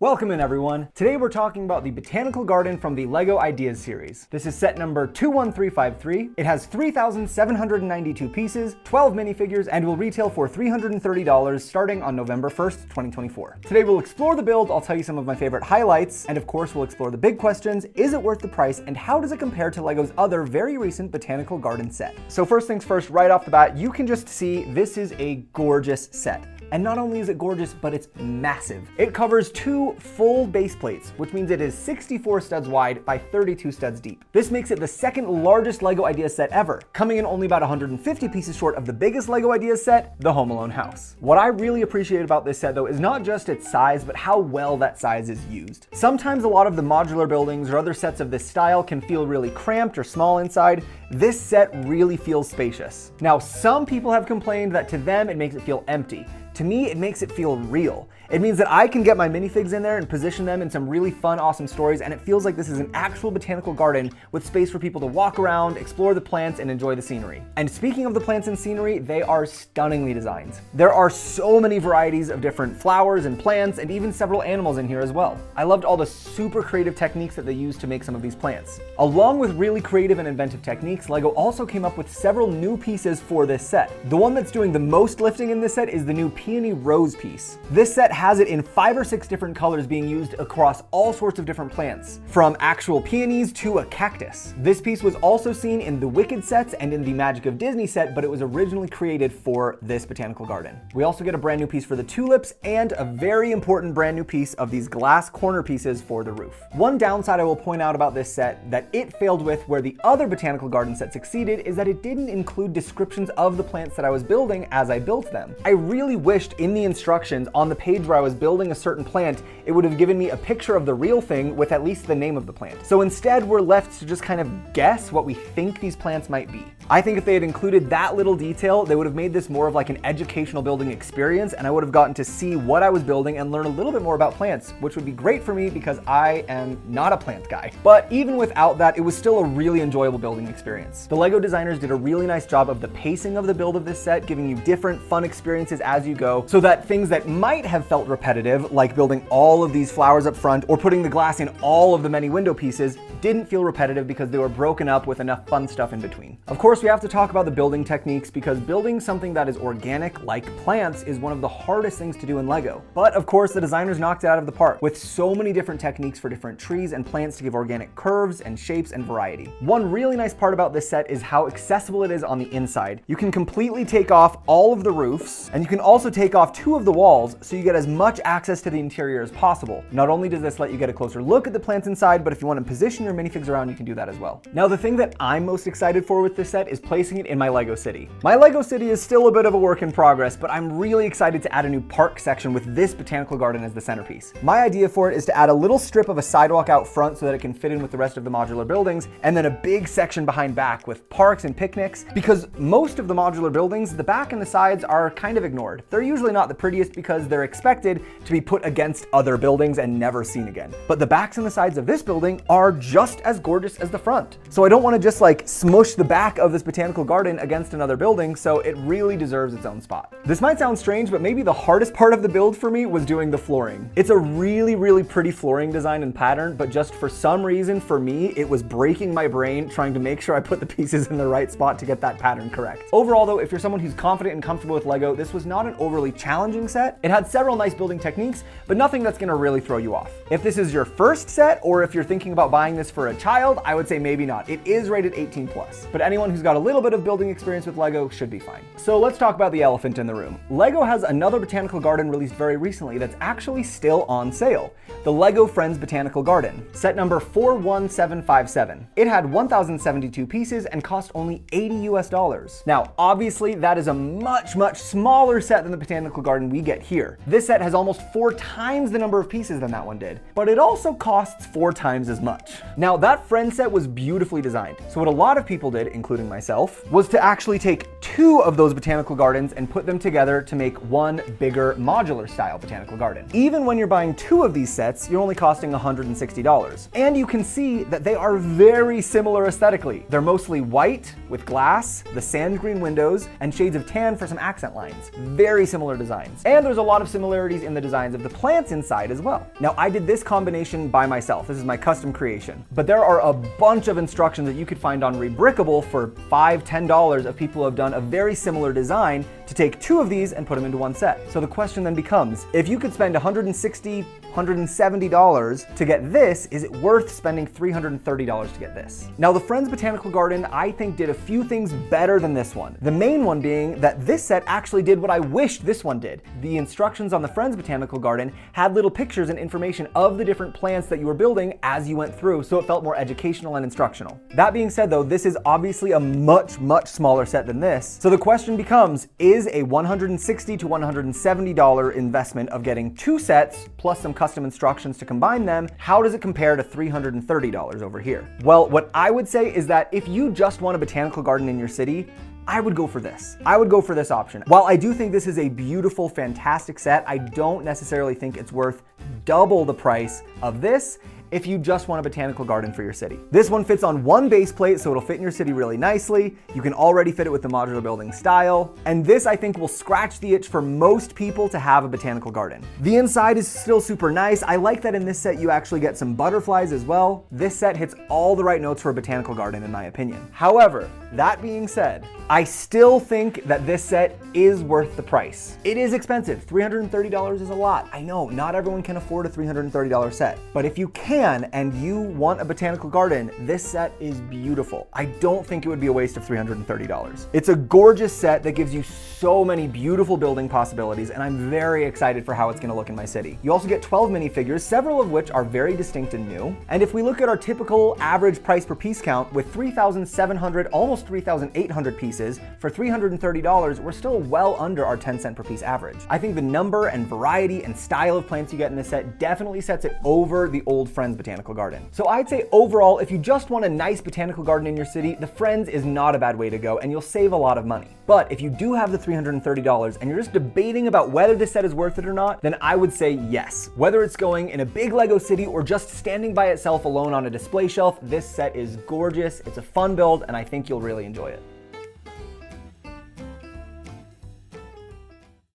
Welcome in everyone. Today we're talking about the Botanical Garden from the LEGO Ideas series. This is set number 21353. It has 3,792 pieces, 12 minifigures, and will retail for $330 starting on November 1st, 2024. Today we'll explore the build, I'll tell you some of my favorite highlights, and of course we'll explore the big questions: is it worth the price, and how does it compare to LEGO's other very recent Botanical Garden set? So first things first, right off the bat, you can just see this is a gorgeous set. And not only is it gorgeous, but it's massive. It covers 2 full base plates, which means it is 64 studs wide by 32 studs deep. This makes it the second largest LEGO Ideas set ever, coming in only about 150 pieces short of the biggest LEGO Ideas set, the Home Alone house. What I really appreciate about this set though is not just its size, but how well that size is used. Sometimes a lot of the modular buildings or other sets of this style can feel really cramped or small inside. This set really feels spacious. Now, some people have complained that to them it makes it feel empty. To me, it makes it feel real. It means that I can get my minifigs in there and position them in some really fun, awesome stories, and it feels like this is an actual botanical garden with space for people to walk around, explore the plants, and enjoy the scenery. And speaking of the plants and scenery, they are stunningly designed. There are so many varieties of different flowers and plants, and even several animals in here as well. I loved all the super creative techniques that they used to make some of these plants. Along with really creative and inventive techniques, LEGO also came up with several new pieces for this set. The one that's doing the most lifting in this set is the new peony rose piece. This set has it in 5 or 6 different colors being used across all sorts of different plants, from actual peonies to a cactus. This piece was also seen in the Wicked sets and in the Magic of Disney set, but it was originally created for this botanical garden. We also get a brand new piece for the tulips and a very important brand new piece of these glass corner pieces for the roof. One downside I will point out about this set that it failed with where the other botanical garden set succeeded is that it didn't include descriptions of the plants that I was building as I built them. I really wished in the instructions on the page where I was building a certain plant, it would have given me a picture of the real thing with at least the name of the plant. So instead, we're left to just kind of guess what we think these plants might be. I think if they had included that little detail, they would have made this more of like an educational building experience, and I would have gotten to see what I was building and learn a little bit more about plants, which would be great for me because I am not a plant guy. But even without that, it was still a really enjoyable building experience. The LEGO designers did a really nice job of the pacing of the build of this set, giving you different fun experiences as you go, so that things that might have felt repetitive, like building all of these flowers up front or putting the glass in all of the many window pieces, didn't feel repetitive because they were broken up with enough fun stuff in between. Of course, we have to talk about the building techniques because building something that is organic, like plants, is one of the hardest things to do in LEGO. But of course, the designers knocked it out of the park with so many different techniques for different trees and plants to give organic curves and shapes and variety. One really nice part about this set is how accessible it is on the inside. You can completely take off all of the roofs, and you can also take off 2 of the walls so you get as much access to the interior as possible. Not only does this let you get a closer look at the plants inside, but if you want to position your minifigs around, you can do that as well. Now, the thing that I'm most excited for with this set is placing it in my LEGO city. My LEGO city is still a bit of a work in progress, but I'm really excited to add a new park section with this botanical garden as the centerpiece. My idea for it is to add a little strip of a sidewalk out front so that it can fit in with the rest of the modular buildings, and then a big section behind back with parks and picnics, because most of the modular buildings, the back and the sides are kind of ignored. They're usually not the prettiest because they're expected to be put against other buildings and never seen again. But the backs and the sides of this building are just as gorgeous as the front. So I don't want to just like smush the back of this botanical garden against another building, so it really deserves its own spot. This might sound strange, but maybe the hardest part of the build for me was doing the flooring. It's a really pretty flooring design and pattern, but just for some reason for me, it was breaking my brain trying to make sure I put the pieces in the right spot to get that pattern correct. Overall though, if you're someone who's confident and comfortable with LEGO, this was not an overly challenging set. It had several nice building techniques, but nothing that's gonna really throw you off. If this is your first set, or if you're thinking about buying this for a child, I would say maybe not. It is rated 18+, but anyone who's got a little bit of building experience with LEGO should be fine. So let's talk about the elephant in the room. LEGO has another botanical garden released very recently that's actually still on sale. The LEGO Friends Botanical Garden, set number 41757. It had 1,072 pieces and cost only $80 US. Now, obviously that is a much smaller set than the botanical garden we get here. This set has almost 4 times the number of pieces than that one did, but it also costs 4 times as much. Now, that Friends set was beautifully designed. So what a lot of people did, including building myself was to actually take 2 of those botanical gardens and put them together to make one bigger modular style botanical garden. Even when you're buying 2 of these sets, you're only costing $160. And you can see that they are very similar aesthetically. They're mostly white with glass, the sand green windows, and shades of tan for some accent lines. Very similar designs. And there's a lot of similarities in the designs of the plants inside as well. Now, I did this combination by myself. This is my custom creation. But there are a bunch of instructions that you could find on Rebrickable for $5, $10 of people who have done a very similar design to take 2 of these and put them into one set. So the question then becomes, if you could spend $160, $170 to get this, is it worth spending $330 to get this? Now, the Friends Botanical Garden, I think, did a few things better than this one. The main one being that this set actually did what I wished this one did. The instructions on the Friends Botanical Garden had little pictures and information of the different plants that you were building as you went through, so it felt more educational and instructional. That being said, though, this is obviously a much, much smaller set than this. So the question becomes, is a $160 to $170 investment of getting 2 sets plus some custom instructions to combine them, how does it compare to $330 over here? Well, what I would say is that if you just want a botanical garden in your city, I would go for this. I would go for this option. While I do think this is a beautiful, fantastic set, I don't necessarily think it's worth double the price of this if you just want a botanical garden for your city. This one fits on one base plate, so it'll fit in your city really nicely. You can already fit it with the modular building style. And this, I think, will scratch the itch for most people to have a botanical garden. The inside is still super nice. I like that in this set you actually get some butterflies as well. This set hits all the right notes for a botanical garden, in my opinion. However, that being said, I still think that this set is worth the price. It is expensive. $330 is a lot. I know, not everyone can afford a $330 set. But if you can, and you want a botanical garden, this set is beautiful. I don't think it would be a waste of $330. It's a gorgeous set that gives you so many beautiful building possibilities, and I'm very excited for how it's gonna look in my city. You also get 12 minifigures, several of which are very distinct and new. And if we look at our typical average price per piece count with 3,700, almost 3,800 pieces, for $330, we're still well under our 10-cent per piece average. I think the number and variety and style of plants you get in this set definitely sets it over the old Friends Botanical Garden. So I'd say overall, if you just want a nice botanical garden in your city, the Friends is not a bad way to go, and you'll save a lot of money. But if you do have the $330 and you're just debating about whether this set is worth it or not, then I would say yes. Whether it's going in a big Lego city or just standing by itself alone on a display shelf, this set is gorgeous, it's a fun build, and I think you'll really enjoy it.